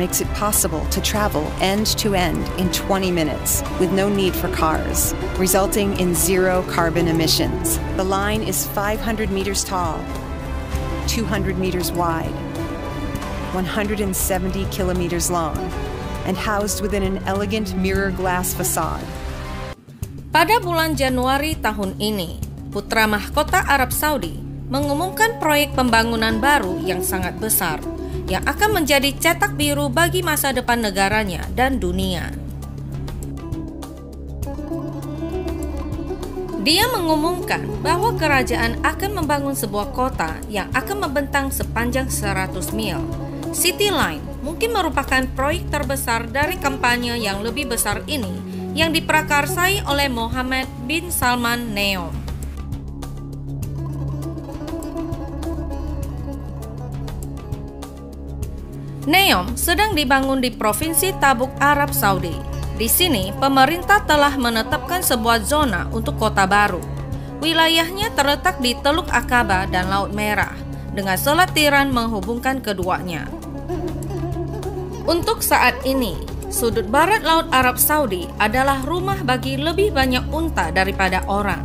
makes it possible to travel end-to-end in 20 minutes with no need for cars, resulting in zero carbon emissions. The line is 500 meters tall, 200 meters wide, 170 kilometers long, and housed within an elegant mirror glass facade. Pada bulan Januari tahun ini, Putra Mahkota Arab Saudi mengumumkan proyek pembangunan baru yang sangat besar, yang akan menjadi cetak biru bagi masa depan negaranya dan dunia. Dia mengumumkan bahwa kerajaan akan membangun sebuah kota yang akan membentang sepanjang 100 mil. City Line mungkin merupakan proyek terbesar dari kampanye yang lebih besar ini yang diprakarsai oleh Mohammed Bin Salman NEOM. NEOM sedang dibangun di provinsi Tabuk Arab Saudi. Di sini, pemerintah telah menetapkan sebuah zona untuk kota baru. Wilayahnya terletak di Teluk Aqaba dan Laut Merah, dengan Selat Tiran menghubungkan keduanya. Untuk saat ini, sudut barat Laut Arab Saudi adalah rumah bagi lebih banyak unta daripada orang.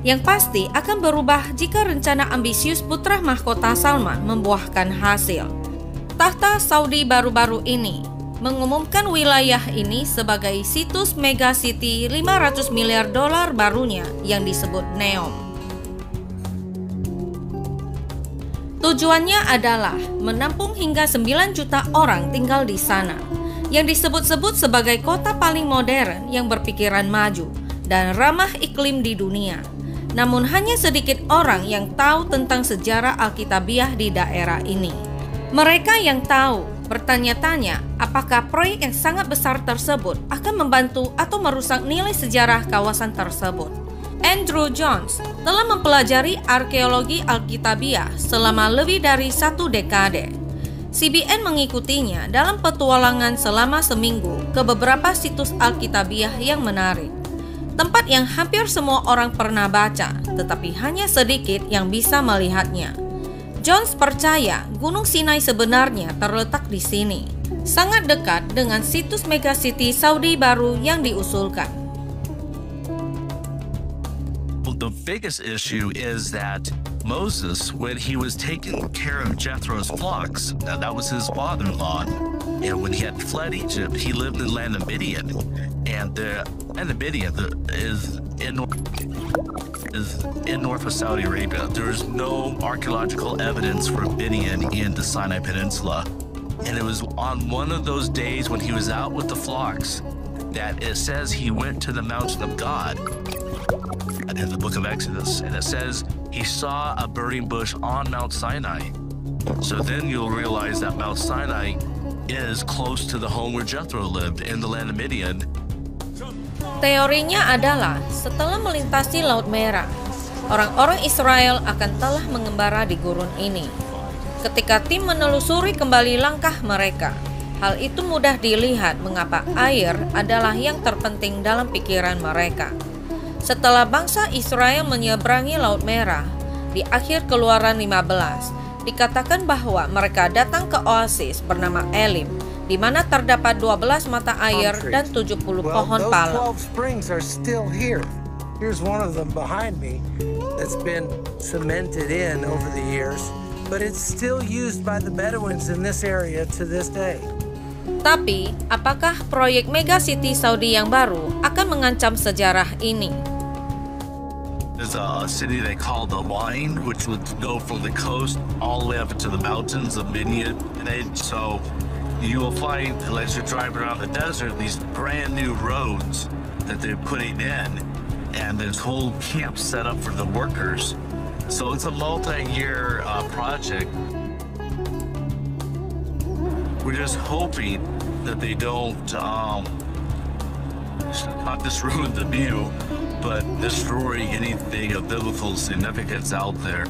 Yang pasti akan berubah jika rencana ambisius Putra Mahkota Salman membuahkan hasil. Tahta Saudi baru-baru ini mengumumkan wilayah ini sebagai situs mega city $500 miliar barunya yang disebut NEOM. Tujuannya adalah menampung hingga 9 juta orang tinggal di sana, yang disebut-sebut sebagai kota paling modern yang berpikiran maju dan ramah iklim di dunia. Namun hanya sedikit orang yang tahu tentang sejarah Alkitabiah di daerah ini. Mereka yang tahu bertanya-tanya apakah proyek yang sangat besar tersebut akan membantu atau merusak nilai sejarah kawasan tersebut. Andrew Jones telah mempelajari arkeologi Alkitabiah selama lebih dari 1 dekade. CBN mengikutinya dalam petualangan selama seminggu ke beberapa situs Alkitabiah yang menarik. Tempat yang hampir semua orang pernah baca, tetapi hanya sedikit yang bisa melihatnya. Jones percaya Gunung Sinai sebenarnya terletak di sini, sangat dekat dengan situs megacity Saudi baru yang diusulkan. The biggest issue is that Moses, when he was taking care of Jethro's flocks, now that was his father-in-law, and when he had fled Egypt, he lived in the land of Midian, and the land of Midian is in north of Saudi Arabia. There is no archaeological evidence for Midian in the Sinai Peninsula, and it was on one of those days when he was out with the flocks that it says he went to the mountain of God in the book of Exodus, and it says he saw a burning bush on Mount Sinai. So then you'll realize that Mount Sinai is close to the home where Jethro lived in the land of Midian. Teorinya adalah setelah melintasi Laut Merah, orang-orang Israel akan telah mengembara di gurun ini. Ketika tim menelusuri kembali langkah mereka, hal itu mudah dilihat mengapa air adalah yang terpenting dalam pikiran mereka. Setelah bangsa Israel menyeberangi Laut Merah, di akhir Keluaran 15, dikatakan bahwa mereka datang ke oasis bernama Elim, di mana terdapat 12 mata air dan 70 pohon palem. Here's one of them behind me that's been cemented in over the years, but it's still used by the Bedouins in this area to this day. Tapi, apakah proyek megacity Saudi yang baru akan mengancam sejarah ini? There's a city they call the Line, which would go from the coast all the way up into the mountains of Midian. So you will find, as you're driving around the desert, these brand new roads that they're putting in, and this whole camp set up for the workers. So it's a multi-year project. We're just hoping that they don't not just ruin the view, but destroy anything of biblical significance out there.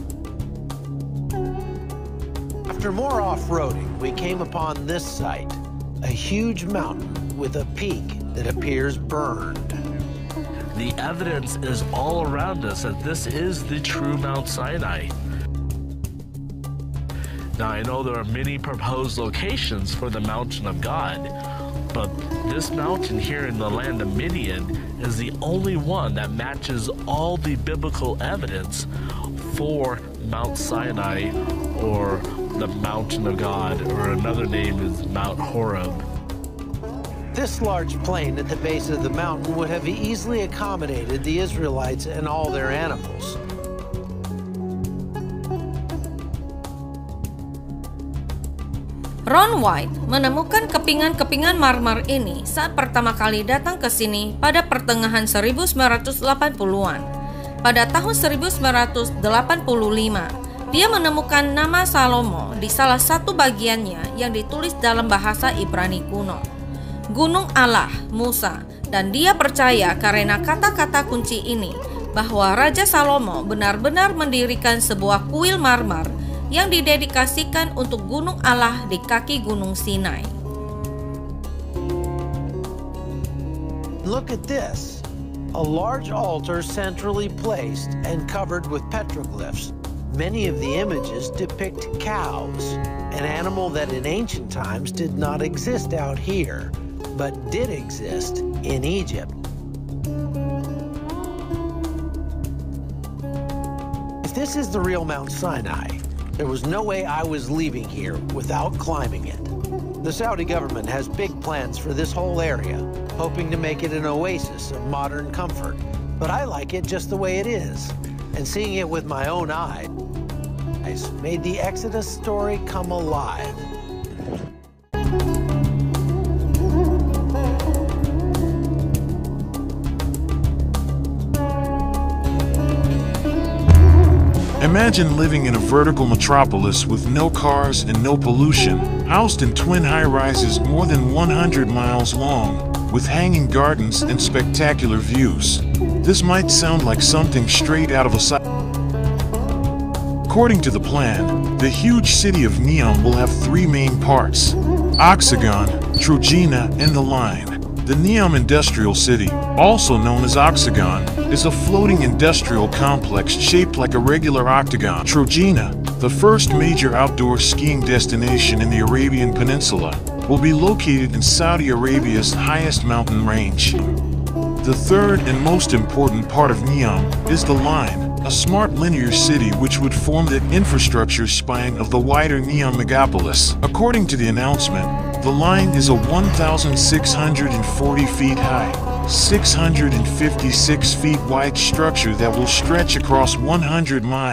After more off-roading, we came upon this site, a huge mountain with a peak that appears burned. The evidence is all around us that this is the true Mount Sinai. Now, I know there are many proposed locations for the Mountain of God, but this mountain here in the land of Midian is the only one that matches all the biblical evidence for Mount Sinai, or the Mountain of God, or another name is Mount Horeb. This large plain at the base of the mountain would have easily accommodated the Israelites and all their animals. Ron White menemukan kepingan-kepingan marmer ini saat pertama kali datang ke sini pada pertengahan 1980-an. Pada tahun 1985, dia menemukan nama Salomo di salah satu bagiannya yang ditulis dalam bahasa Ibrani kuno, Gunung Allah, MUSA, dan dia percaya karena kata-kata kunci ini bahwa Raja Salomo benar-benar mendirikan sebuah kuil marmer yang didedikasikan untuk Gunung Allah di kaki Gunung Sinai. Look at this. A large altar centrally placed and covered with petroglyphs. Many of the images depict cows, an animal that in ancient times did not exist out here, but did exist in Egypt. If this is the real Mount Sinai, there was no way I was leaving here without climbing it. The Saudi government has big plans for this whole area, hoping to make it an oasis of modern comfort. But I like it just the way it is, and seeing it with my own eyes made the Exodus story come alive. Imagine living in a vertical metropolis with no cars and no pollution, housed in twin high-rises more than 100 miles long, with hanging gardens and spectacular views. This might sound like something straight out of a sci-fi. According to the plan, the huge city of NEOM will have three main parts: Oxagon, Trojena, and the Line. The NEOM Industrial City, also known as Oxagon, is a floating industrial complex shaped like a regular octagon. Trojena, the first major outdoor skiing destination in the Arabian Peninsula, will be located in Saudi Arabia's highest mountain range. The third and most important part of NEOM is the Line, a smart linear city which would form the infrastructure spine of the wider NEOM megapolis. According to the announcement, the Line is a 1,640 feet high, 656 feet wide structure that will stretch across 100 miles.